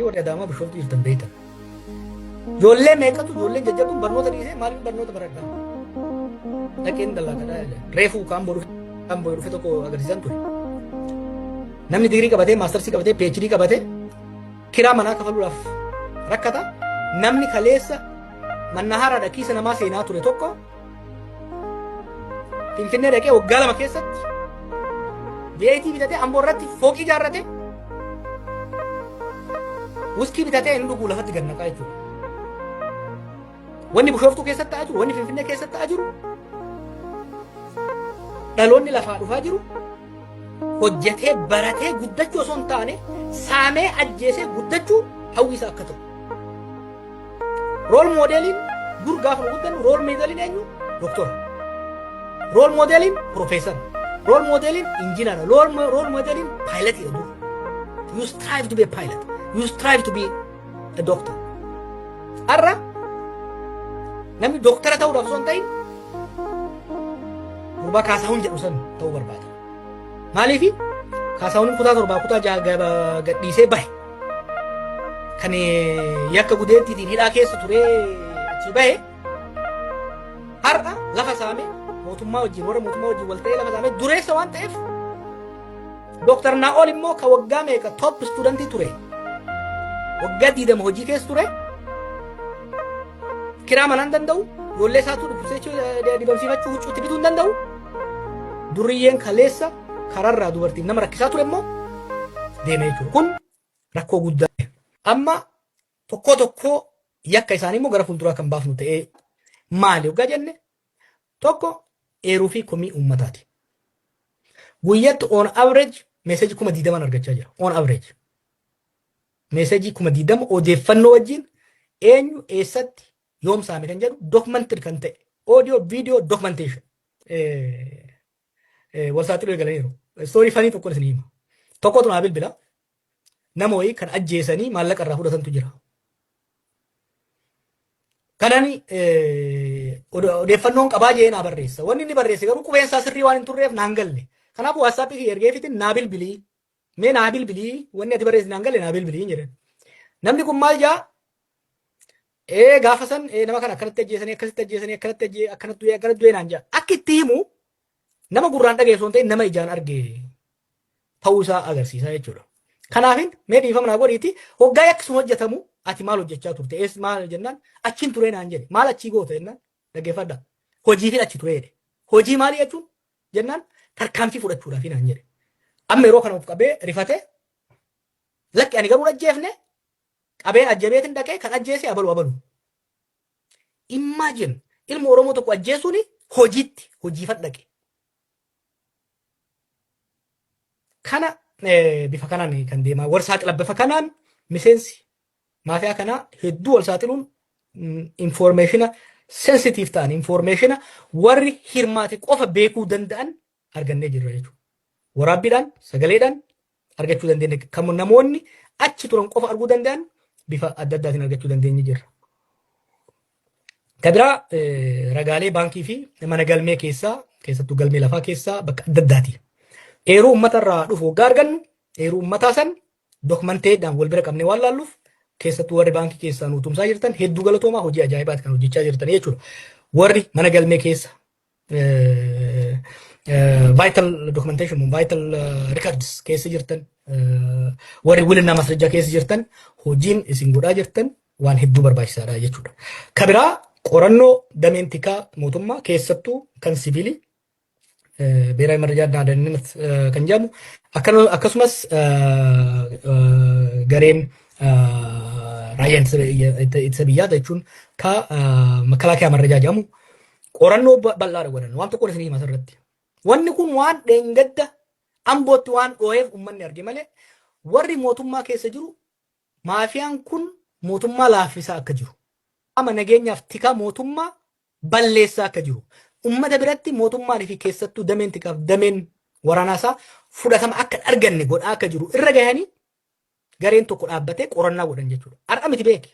warri Adaamaa Bishooftuu jirtan beektan. Ijoollee meeqatu ijoolleen jajjabduun barnoota dhiisee maaliif barnoota baradhaa? Dhaqeen dallaa reefuu kaan boru dhufe tokko agarsiisan ture. Namni digirii qabatee maastarsii qabatee PhD qabatee kiraa manaa kafaluudhaaf rakkata. Namni kaleessa mannahaaraadha kiisa namaa seenaa ture tokko Finfinnee dhaqee waggaa 2 keessatti beetii bitatee Amboo irratti fooqii ijaarrate wuskii bitatee inni dhuguu lafatti gad naqaa jechuudha. Wanni Bishooftuu keessatti ta'aa jiru, wanni Finfinnee keessatti ta'aa jiru, dhaloonni lafaa dhufaa jiru hojjetee baratee guddachuu osoo hin taane saamee ajjeesee guddachuu hawwisaa akka ta'u. Rool moodeliin dur gaafa guddannu rool moodeliin eenyu? Doktora. Rool moodeliin profeesara. Rool moodeliin injiinara. Rool moodeliin paayilatii dur. You strive to be a pilot. You strive to be a doctor. Arra namni doktara ta'uudhaaf osoo hin ta'in gurbaa Kaasahuun jedhu san ta'uu barbaada. Maaliifi Kaasahuun kutaa 7 kutaa 6 gadhiisee bahe. Kan yakka gudeettiitiin hidhaa keessa turee achi bahe har'a lafa saamee mootummaa wajjin warra mootummaa wajjin wal ta'ee lafa saamee dureessa waan ta'eef Dr. Naa'ol immoo ka waggaa meeqa top studentii ture. Waggaa 20 hojii keessa ture. Kiraa manaan danda'u ijoollee isaatu dhukkubsee dibamsiifachuu huccuutti bituu hin danda'u. Duriyyeen kaleessa kararraa dubartiin nama rakkisaa ture immoo deemee jechuudha. Kun rakkoo guddaa. Amma tokko yakka isaanii immoo gara fuulduraa kan baafnu ta'ee maali yoggaa jenne tokko eeruu fi komii uummataati. Guyyatti on average meeseejii 20,000 argachaa jira. On average meeseejii 20,000 odeeffannoo wajjin eenyu eessatti yoom saame kan jedhu documented kan ta'e audio video documentation walsaaxiluu eegalaniiru. Story fanii tokko isin hima. Tokkotu naa bilbila. Nama wayii kan ajjeesanii maallaqa irraa fudhatantu jira. Kanani odeeffannoon qabaa jee naa barreessa. Wanni inni barreesse garuu qubeensaa sirrii waan hin turreef naan galle. Kanaafuu WhatsApp fi ergeefitiin naa bilbilii. Mee naa bilbilii wanni ati barreesse naan galle naa bilbilii jedhan. Namni kun maal jaa? Gaafa san nama kana akkanatti ajjeesanii akkasitti ajjeesanii akkanatti du'ee naan jaa. Akka itti himu nama gurraan dhageessu hin ta'in nama ijaan argee ta'uusaa agarsiisa jechuudha. Kanaafin mee dhiifama naa godhiiti hoggaa akkasuma hojjetamu ati maal hojjechaa turte? Ees maal jennaan achiin turee naan jedhe. Maal achii goota jennaan dhaggeeffadha. Hojiifin achi turee jedhe. Hojii maalii jechuun jennaan tarkaanfii fudhachuudhaaf naan jedhe. Amma yeroo kana of qabee rifatee lakki ani garuu ajjeefne qabee ajjabeetiin dhaqee kan ajjeese abalu. Imagine ilma Oromoo tokko ajjeesuun hojiitti hojiifan dhaqe. Kana bifa kanaan kan deemaa wal saaxila bifa kanaan miseensi maafiyaa kanaa hedduu wal saaxiluun informationa sensitive ta'an informationa warri hirmaate qofa beekuu danda'an argannee jirra jechuudha. Waraabbiidhaan sagaleedhaan argachuu dandeenya. Kan namoonni achi turan qofa arguu danda'an bifa adda addaatiin argachuu dandeenye jirra. Kabiraa ragaalee baankii fi mana galmee keessattuu galmee lafaa keessaa bakka adda addaati. Eeruu uummatarraa dhufu waggaa argannu eeruu uummataa san dokumenteedhaan wal bira qabnee waan laalluuf keessattuu warri baankii keessaa nu tumsaa jirtan hedduu galatoomaa hojii ajaa'ibaati kan hojjechaa jirtan jechuudha. Warri mana galmee keessa vital documentation vital records keessa jirtan warri wilinaa masrajaa keessa jirtan hojiin isin godhaa jirtan waan hedduu barbaachisaadha jechuudha. Kabiraa qorannoo dameentika mootummaa keessattuu kan sibiilii ብሔራዊ መረጃና ደህንነት kan jedhamu akkasumas gareen raayyaan ittisa biyyaa jechuun ka makalaakiyaa marrajaa jedhamu qorannoo bal'aadha godhan waan tokko isin hima asirratti. Wanni kun waan dheengadda ambootti waan dhooheef uummanni arge malee warri mootummaa keessa jiru maafiyaan kun mootummaa laaffisaa akka jiru. Ama nageenyaaf tika mootummaa balleessaa akka jiru. Ummata biratti mootummaan fi keessattuu dameen tikaaf dameen waraanaasaa fudhatama akka arganne godhaa akka jiru irra gahanii gareen tokko dhaabbatee qorannaa godhan jechuudha. Har'a miti beeki.